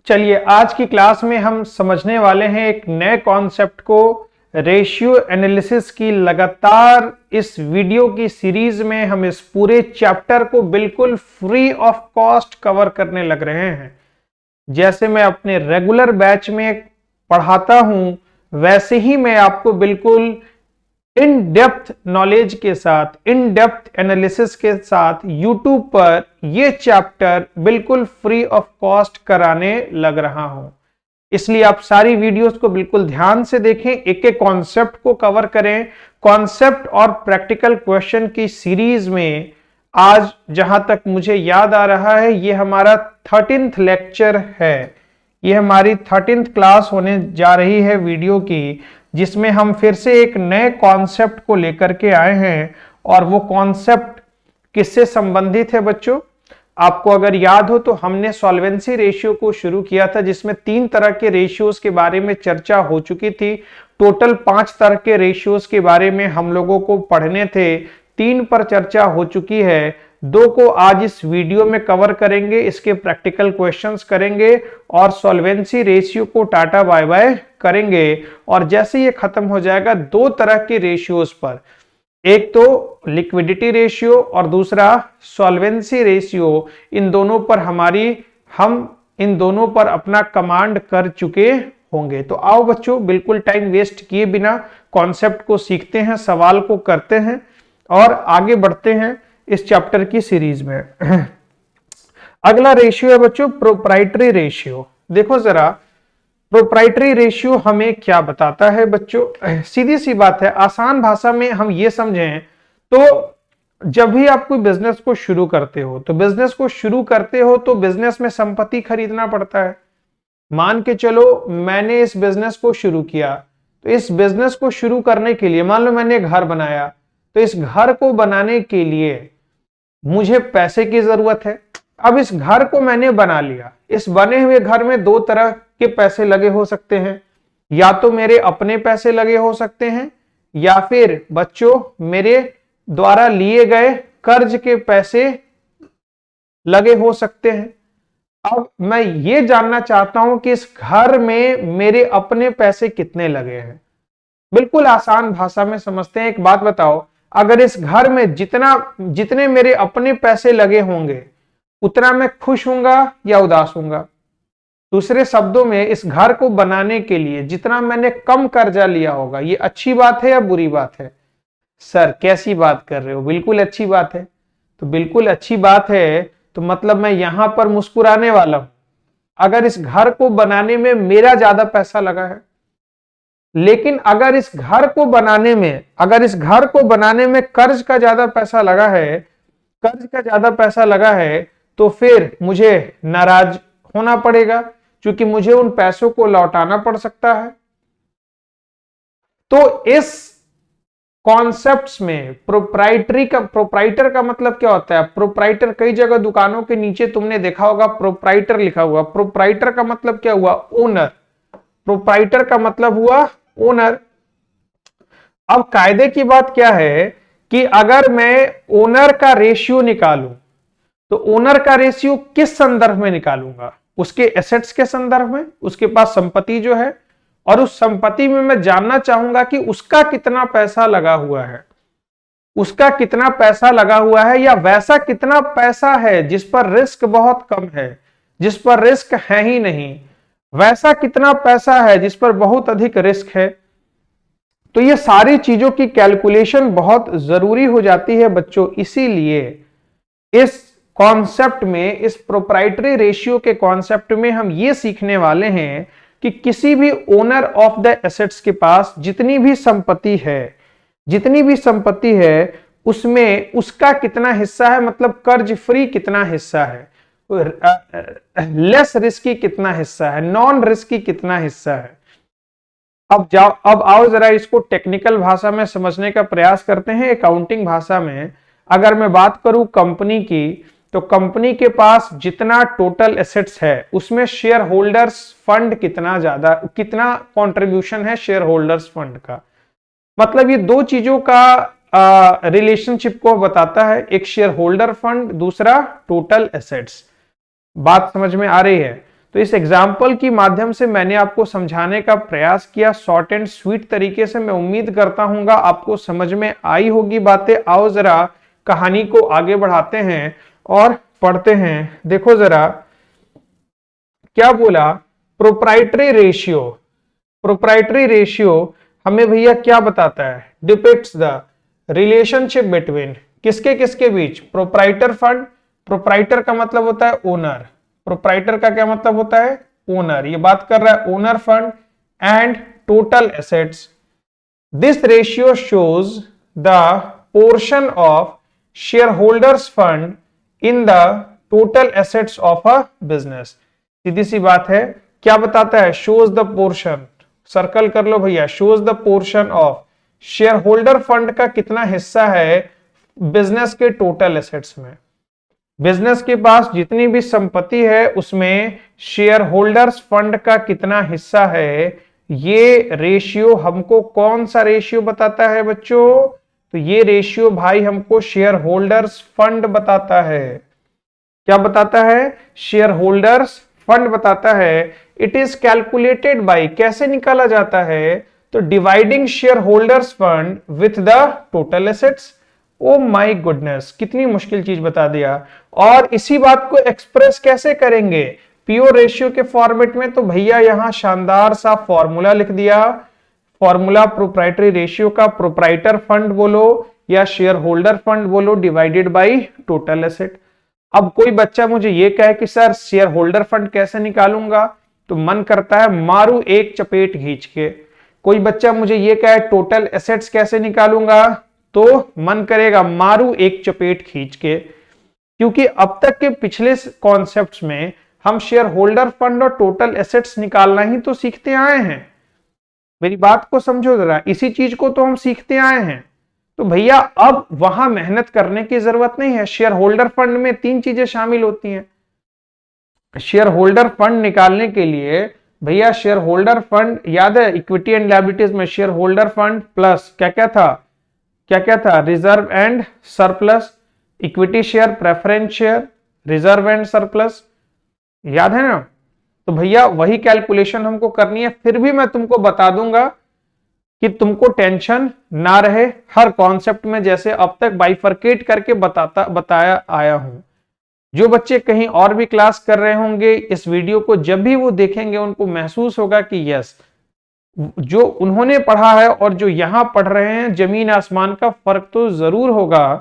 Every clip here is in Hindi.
चलिए आज की क्लास में हम समझने वाले हैं एक नए कॉन्सेप्ट को, रेशियो एनालिसिस की। लगातार इस वीडियो की सीरीज में हम इस पूरे चैप्टर को बिल्कुल फ्री ऑफ कॉस्ट कवर करने लग रहे हैं। जैसे मैं अपने रेगुलर बैच में पढ़ाता हूं, वैसे ही मैं आपको बिल्कुल इन डेप्थ नॉलेज के साथ, इन डेप्थ एनालिसिस के साथ YouTube पर ये चैप्टर बिल्कुल फ्री ऑफ कॉस्ट कराने लग रहा हूं। इसलिए आप सारी वीडियोस को बिल्कुल ध्यान से देखें, एक एक कॉन्सेप्ट को कवर करें। कॉन्सेप्ट और प्रैक्टिकल क्वेश्चन की सीरीज में आज जहां तक मुझे याद आ रहा है, ये हमारा 13th लेक्चर है। ये हमारी 13th क्लास होने जा रही है वीडियो की, जिसमें हम फिर से एक नए कॉन्सेप्ट को लेकर के आए हैं। और वो कॉन्सेप्ट किससे संबंधित है बच्चों? आपको अगर याद हो तो हमने सॉल्वेंसी रेशियो को शुरू किया था, जिसमें 3 तरह के रेशियोज के बारे में चर्चा हो चुकी थी। टोटल 5 तरह के रेशियोज के बारे में हम लोगों को पढ़ने थे, 3 पर चर्चा हो चुकी है। 2 को आज इस वीडियो में कवर करेंगे, इसके प्रैक्टिकल क्वेश्चंस करेंगे और सॉल्वेंसी रेशियो को टाटा बाय बाय करेंगे। और जैसे ये खत्म हो जाएगा 2 तरह के रेशियोज पर, एक तो लिक्विडिटी रेशियो और दूसरा सॉल्वेंसी रेशियो। इन दोनों पर हम इन दोनों पर अपना कमांड कर चुके होंगे। तो आओ बच्चों, बिल्कुल टाइम वेस्ट किए बिना कॉन्सेप्ट को सीखते हैं, सवाल को करते हैं और आगे बढ़ते हैं इस चैप्टर की सीरीज में। अगला रेशियो है बच्चों प्रोप्राइटरी रेशियो। देखो जरा, प्रोप्राइटरी रेशियो हमें क्या बताता है बच्चों? सीधी सी बात है, आसान भाषा में हम ये समझें तो जब भी आप कोई बिजनेस को शुरू करते हो तो बिजनेस में संपत्ति खरीदना पड़ता है। मान के चलो मैंने इस बिजनेस को शुरू किया, तो इस बिजनेस को शुरू करने के लिए मान लो मैंने घर बनाया, तो इस घर को बनाने के लिए मुझे पैसे की जरूरत है। अब इस घर को मैंने बना लिया, इस बने हुए घर में 2 तरह के पैसे लगे हो सकते हैं। या तो मेरे अपने पैसे लगे हो सकते हैं, या फिर बच्चों मेरे द्वारा लिए गए कर्ज के पैसे लगे हो सकते हैं। अब मैं ये जानना चाहता हूं कि इस घर में मेरे अपने पैसे कितने लगे हैं। बिल्कुल आसान भाषा में समझते हैं। एक बात बताओ, अगर इस घर में जितने मेरे अपने पैसे लगे होंगे, उतना मैं खुश होऊंगा या उदास होऊंगा? दूसरे शब्दों में, इस घर को बनाने के लिए जितना मैंने कम कर्जा लिया होगा, ये अच्छी बात है या बुरी बात है? सर कैसी बात कर रहे हो? बिल्कुल अच्छी बात है। तो बिल्कुल अच्छी बात है, तो मतलब मैं यहां पर मुस्कुराने वाला हूं अगर इस घर को बनाने में मेरा ज्यादा पैसा लगा है। लेकिन अगर इस घर को बनाने में कर्ज का ज्यादा पैसा लगा है, तो फिर मुझे नाराज होना पड़ेगा, क्योंकि मुझे उन पैसों को लौटाना पड़ सकता है। तो इस कॉन्सेप्ट्स में प्रोप्राइटर का मतलब क्या होता है? प्रोप्राइटर, कई जगह दुकानों के नीचे तुमने देखा होगा प्रोप्राइटर लिखा हुआ। प्रोप्राइटर का मतलब क्या हुआ? ओनर। प्रोप्राइटर का मतलब हुआ ओनर। अब कायदे की बात क्या है कि अगर मैं ओनर का रेशियो निकालूं, तो ओनर का रेशियो किस संदर्भ में निकालूंगा? उसके एसेट्स के संदर्भ में, उसके पास संपत्ति जो है, और उस संपत्ति में मैं जानना चाहूंगा कि उसका कितना पैसा लगा हुआ है। उसका कितना पैसा लगा हुआ है, या वैसा कितना पैसा है जिस पर रिस्क बहुत कम है, जिस पर रिस्क है ही नहीं। वैसा कितना पैसा है जिस पर बहुत अधिक रिस्क है। तो ये सारी चीजों की कैलकुलेशन बहुत जरूरी हो जाती है बच्चों। इसीलिए इस कॉन्सेप्ट में, इस प्रोप्राइटरी रेशियो के कॉन्सेप्ट में हम ये सीखने वाले हैं कि किसी भी ओनर ऑफ द एसेट्स के पास जितनी भी संपत्ति है उसमें उसका कितना हिस्सा है, मतलब कर्ज फ्री कितना हिस्सा है, लेस रिस्की कितना हिस्सा है, नॉन रिस्की कितना हिस्सा है। अब आओ जरा इसको टेक्निकल भाषा में समझने का प्रयास करते हैं। अकाउंटिंग भाषा में अगर मैं बात करूं कंपनी की, तो कंपनी के पास जितना टोटल एसेट्स है उसमें शेयर होल्डर्स फंड कितना कंट्रीब्यूशन है शेयर होल्डर्स फंड का। मतलब ये 2 चीजों का रिलेशनशिप को बताता है, एक शेयर होल्डर फंड, दूसरा टोटल एसेट्स। बात समझ में आ रही है? तो इस एग्जाम्पल की माध्यम से मैंने आपको समझाने का प्रयास किया शॉर्ट एंड स्वीट तरीके से। मैं उम्मीद करता हूं आपको समझ में आई होगी बातें। आओ जरा कहानी को आगे बढ़ाते हैं और पढ़ते हैं। देखो जरा क्या बोला, प्रोप्राइटरी रेशियो। प्रोप्राइटरी रेशियो हमें भैया क्या बताता है, डिपिक्ट्स द रिलेशनशिप बिटवीन किसके किसके बीच, प्रोप्राइटर फंड। प्रोप्राइटर का मतलब होता है ओनर, प्रोप्राइटर का क्या मतलब होता है, ओनर। ये बात कर रहा है owner fund and total assets. This ratio shows the portion of shareholders fund in the total assets of a business. सीधी सी बात है, क्या बताता है, शोज द पोर्शन, सर्कल कर लो भैया, shows the portion of share holder fund का कितना हिस्सा है बिजनेस के टोटल एसेट्स में। बिजनेस के पास जितनी भी संपत्ति है उसमें शेयर होल्डर्स फंड का कितना हिस्सा है। ये रेशियो हमको कौन सा रेशियो बताता है बच्चों, तो ये रेशियो भाई हमको शेयर होल्डर्स फंड बताता है। क्या बताता है, शेयर होल्डर्स फंड बताता है। इट इज कैलकुलेटेड बाय, कैसे निकाला जाता है, तो dividing share holders fund with the total assets. Oh my goodness, कितनी मुश्किल चीज बता दिया। और इसी बात को एक्सप्रेस कैसे करेंगे, पीओ रेशियो के फॉर्मेट में, तो भैया यहां शानदार सा फॉर्मूला लिख दिया। फॉर्मूला प्रोप्राइटरी रेशियो का, प्रोप्राइटर फंड बोलो या शेयर होल्डर फंड बोलो, डिवाइडेड बाय टोटल एसेट। अब कोई बच्चा मुझे ये कहे कि सर शेयर होल्डर फंड कैसे निकालूंगा, तो मन करता है मारू एक चपेट खींच के। कोई बच्चा मुझे ये कहे टोटल एसेट्स कैसे निकालूंगा, तो मन करेगा मारू एक चपेट खींच के। क्योंकि अब तक के पिछले कॉन्सेप्ट्स में हम शेयर होल्डर फंड और टोटल एसेट्स निकालना ही तो सीखते आए हैं। मेरी बात को समझो जरा, इसी चीज को तो हम सीखते आए हैं। तो भैया अब वहां मेहनत करने की जरूरत नहीं है। शेयर होल्डर फंड में 3 चीजें शामिल होती हैं। शेयर होल्डर फंड निकालने के लिए भैया शेयर होल्डर फंड याद है, इक्विटी एंड लायबिलिटीज में शेयर होल्डर फंड प्लस क्या क्या था, reserve and surplus, equity share, preference share, reserve and surplus, याद है ना। तो भैया वही कैलकुलेशन हमको करनी है। फिर भी मैं तुमको बता दूंगा कि तुमको टेंशन ना रहे। हर कॉन्सेप्ट में जैसे अब तक बाइफरकेट करके बताया आया हूं। जो बच्चे कहीं और भी क्लास कर रहे होंगे, इस वीडियो को जब भी वो देखेंगे उनको महसूस होगा कि यस, जो उन्होंने पढ़ा है और जो यहां पढ़ रहे हैं, जमीन आसमान का फर्क तो जरूर होगा।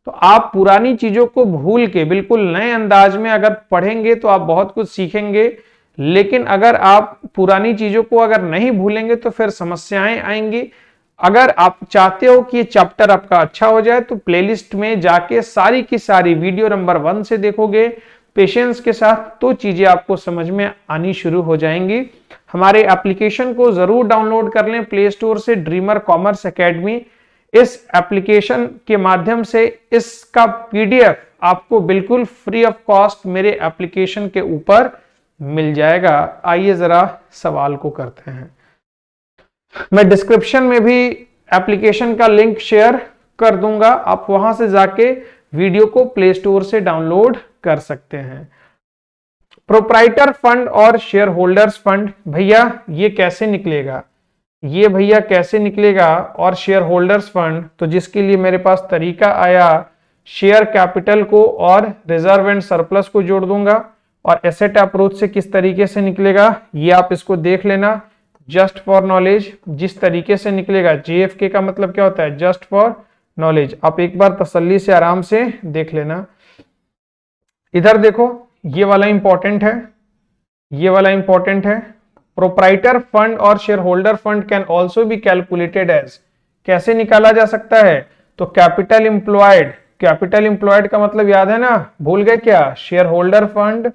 तो आप पुरानी चीजों को भूल के बिल्कुल नए अंदाज में अगर पढ़ेंगे तो आप बहुत कुछ सीखेंगे। लेकिन अगर आप पुरानी चीजों को अगर नहीं भूलेंगे तो फिर समस्याएं आएंगी। अगर आप चाहते हो कि ये चैप्टर आपका अच्छा हो जाए तो प्लेलिस्ट में जाके सारी की सारी वीडियो नंबर 1 से देखोगे पेशेंस के साथ, तो चीजें आपको समझ में आनी शुरू हो जाएंगी। हमारे एप्लीकेशन को जरूर डाउनलोड कर लें प्ले स्टोर से, ड्रीमर कॉमर्स एकेडमी। इस एप्लीकेशन के माध्यम से इसका पीडीएफ आपको बिल्कुल फ्री ऑफ कॉस्ट मेरे एप्लीकेशन के ऊपर मिल जाएगा। आइए जरा सवाल को करते हैं। मैं डिस्क्रिप्शन में भी एप्लीकेशन का लिंक शेयर कर दूंगा, आप वहां से जाके वीडियो को प्ले स्टोर से डाउनलोड कर सकते हैं। प्रोप्राइटर फंड और शेयर होल्डर्स फंड भैया ये कैसे निकलेगा, ये भैया कैसे निकलेगा। और शेयर होल्डर्स फंड, तो जिसके लिए मेरे पास तरीका आया, शेयर कैपिटल को और रिजर्व एंड सरप्लस को जोड़ दूंगा। और एसेट अप्रोच से किस तरीके से निकलेगा ये आप इसको देख लेना, जस्ट फॉर नॉलेज। जिस तरीके से निकलेगा, JFK का मतलब क्या होता है, जस्ट फॉर नॉलेज। आप एक बार तसल्ली से आराम से देख लेना। इधर देखो, ये वाला इंपॉर्टेंट है, ये वाला इंपॉर्टेंट है। प्रोप्राइटर फंड और shareholder fund can also be calculated as, कैसे निकाला जा सकता है, तो कैपिटल इंप्लॉयड। कैपिटल इंप्लॉयड का मतलब याद है ना, भूल गए क्या, shareholder fund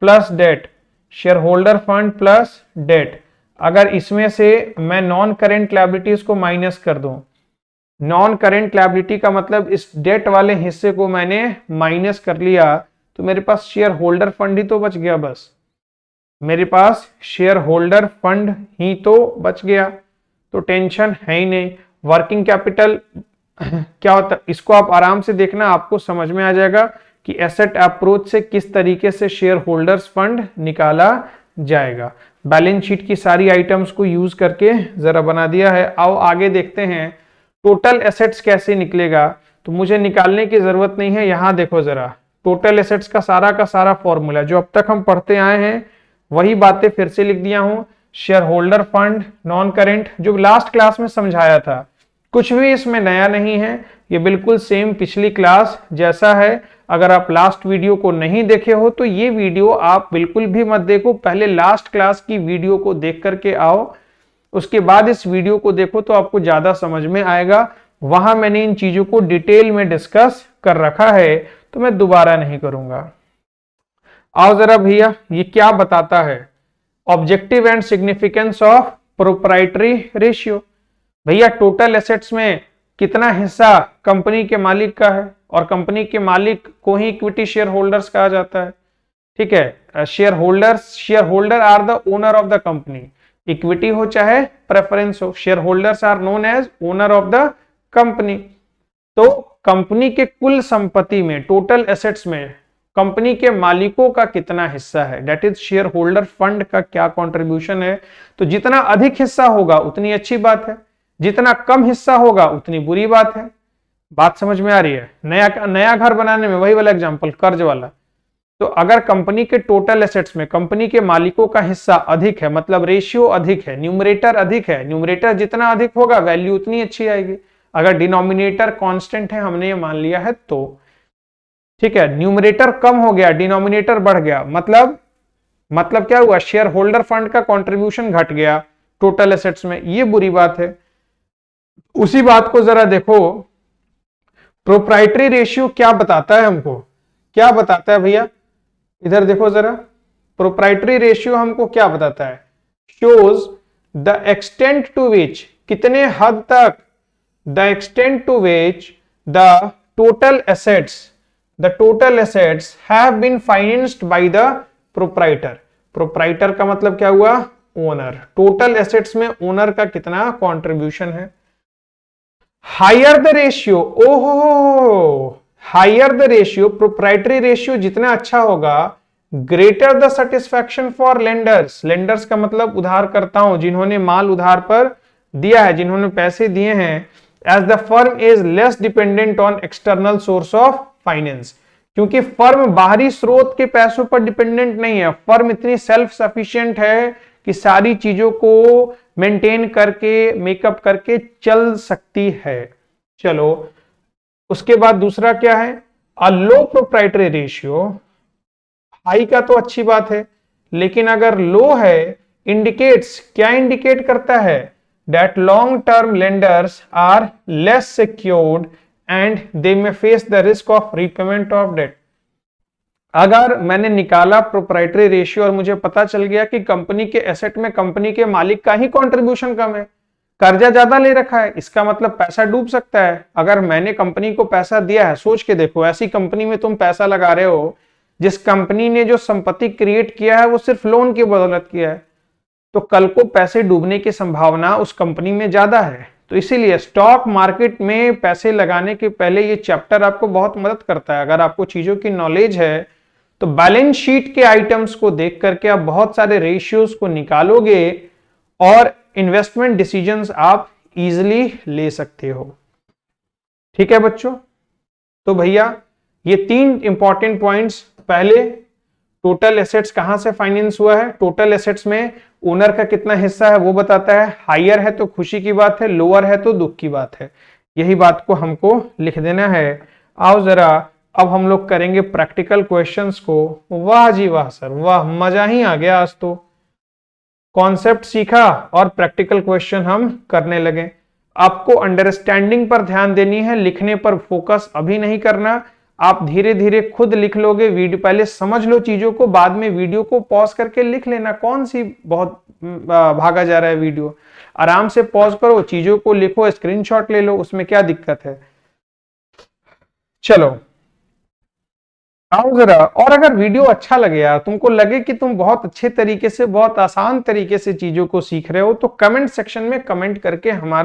plus debt, shareholder fund plus debt. अगर इसमें से मैं नॉन करेंट लायबिलिटीज को माइनस कर दूं, नॉन करेंट लायबिलिटी का मतलब इस डेट वाले हिस्से को मैंने माइनस कर लिया, तो मेरे पास शेयर होल्डर फंड ही तो बच गया। बस मेरे पास शेयर होल्डर फंड ही तो बच गया, तो टेंशन है ही नहीं। वर्किंग कैपिटल क्या होता है, इसको आप आराम से देखना, आपको समझ में आ जाएगा। कि एसेट अप्रोच से किस तरीके से शेयर होल्डर्स फंड निकाला जाएगा। बैलेंस शीट की सारी आइटम्स को यूज करके जरा बना दिया है। आओ आगे देखते हैं टोटल एसेट्स कैसे निकलेगा। तो मुझे निकालने की जरूरत नहीं है, यहां देखो जरा टोटल एसेट्स का सारा फॉर्मूला जो अब तक हम पढ़ते आए हैं वही बातें फिर से लिख दिया हूं। Share holder fund, non current, जो लास्ट क्लास में समझाया था, कुछ भी इसमें नया नहीं है, ये बिल्कुल सेम पिछली क्लास जैसा है। अगर आप लास्ट वीडियो को नहीं देखे हो तो ये वीडियो आप बिल्कुल भी मत देखो, पहले लास्ट क्लास की वीडियो को देख करके आओ, उसके बाद इस वीडियो को देखो तो आपको ज्यादा समझ में आएगा। वहां मैंने इन चीजों को डिटेल में डिस्कस कर रखा है, तो मैं दोबारा नहीं करूंगा। आओ जरा भैया, ये क्या बताता है, objective and significance of proprietary ratio. भैया टोटल एसेट्स में कितना हिस्सा कंपनी के मालिक का है, और कंपनी के मालिक को ही इक्विटी शेयर होल्डर्स कहा जाता है। ठीक है, shareholder are the owner of the company, equity हो चाहे प्रेफरेंस हो, shareholders are known as owner of the company. तो कंपनी के कुल संपत्ति में, टोटल एसेट्स में कंपनी के मालिकों का कितना हिस्सा है, that is share holder fund का क्या कंट्रीब्यूशन है। तो जितना अधिक हिस्सा होगा उतनी अच्छी बात है, जितना कम हिस्सा होगा उतनी बुरी बात है। बात समझ में आ रही है। नया घर बनाने में वही वाला एग्जांपल, कर्ज वाला। तो अगर कंपनी के टोटल एसेट्स में कंपनी के मालिकों का हिस्सा अधिक है, मतलब रेशियो अधिक है, न्यूमरेटर अधिक है, न्यूमरेटर जितना अधिक होगा वैल्यू उतनी अच्छी आएगी। अगर डिनोमिनेटर कांस्टेंट है, हमने ये मान लिया है, तो ठीक है, न्यूमरेटर कम हो गया, डिनोमिनेटर बढ़ गया, मतलब क्या हुआ, शेयर होल्डर फंड का कंट्रीब्यूशन घट गया टोटल एसेट्स में, ये बुरी बात है। उसी बात को जरा देखो, प्रोप्राइटरी रेशियो क्या बताता है हमको, क्या बताता है भैया, इधर देखो जरा, प्रोप्राइटरी रेशियो हमको क्या बताता है, shows the extent to which, कितने हद तक, the extent to which the total assets have been financed by the proprietor। Proprietor का मतलब क्या हुआ, ओनर। टोटल एसेट्स में ओनर का कितना कंट्रीब्यूशन है। हायर द रेशियो, ओहो, higher the ratio, proprietary ratio जितना अच्छा होगा, greater the satisfaction for lenders. Lenders का मतलब उधारकर्ताओं, जिन्होंने माल उधार पर दिया है, जिन्होंने पैसे दिए हैं। As the firm is less dependent on external source of finance, क्योंकि फर्म बाहरी स्रोत के पैसों पर डिपेंडेंट नहीं है, फर्म इतनी सेल्फ सफिशिएंट है कि सारी चीजों को मेंटेन करके, मेकअप करके चल सकती है। चलो, उसके बाद दूसरा क्या है, अ लो प्रोप्राइटरी रेशियो। हाई का तो अच्छी बात है, लेकिन अगर लो है, इंडिकेट्स, क्या इंडिकेट करता है, that long term lenders are less secured and they may face the risk of repayment of debt। अगर मैंने निकाला प्रोप्राइटरी रेशियो और मुझे पता चल गया कि कंपनी के एसेट में कंपनी के मालिक का ही कंट्रीब्यूशन कम है, कर्जा ज्यादा ले रखा है, इसका मतलब पैसा डूब सकता है। अगर मैंने कंपनी को पैसा दिया है, सोच के देखो, ऐसी कंपनी में तुम पैसा लगा रहे हो जिस कंपनी ने जो संपत्ति क्रिएट किया है वो सिर्फ लोन की बदौलत किया है, तो कल को पैसे डूबने की संभावना उस कंपनी में ज्यादा है। तो इसीलिए स्टॉक मार्केट में पैसे लगाने के पहले ये चैप्टर आपको बहुत मदद करता है। अगर आपको चीजों की नॉलेज है तो बैलेंस शीट के आइटम्स को देख करके आप बहुत सारे रेशियोज को निकालोगे और इन्वेस्टमेंट डिसीजंस आप इजीली ले सकते हो। ठीक है बच्चों, तो भैया ये 3 इंपॉर्टेंट पॉइंट्स, पहले टोटल एसेट्स कहां से फाइनेंस हुआ है, टोटल एसेट्स में ओनर का कितना हिस्सा है वो बताता है, हायर है तो खुशी की बात है, लोअर है तो दुख की बात है। यही बात को हमको लिख देना है। आओ जरा अब हम लोग करेंगे प्रैक्टिकल क्वेश्चंस को। वाह जी वाह सर, वाह, मजा ही आ गया आज तो। कॉन्सेप्ट सीखा और प्रैक्टिकल क्वेश्चन हम करने लगे। आपको अंडरस्टैंडिंग पर ध्यान देनी है, लिखने पर फोकस अभी नहीं करना। आप धीरे धीरे खुद लिख लोगे, वीडियो पहले समझ लो चीजों को, बाद में वीडियो को पॉज करके लिख लेना। कौन सी बहुत भागा जा रहा है वीडियो, आराम से पॉज करो, चीजों को लिखो, स्क्रीनशॉट ले लो, उसमें क्या दिक्कत है। चलो आओ जरा, और अगर वीडियो अच्छा लगे यार, तुमको लगे कि तुम बहुत अच्छे तरीके से, बहुत आसान तरीके से चीजों को सीख रहे हो, तो कमेंट सेक्शन में कमेंट करके हमारा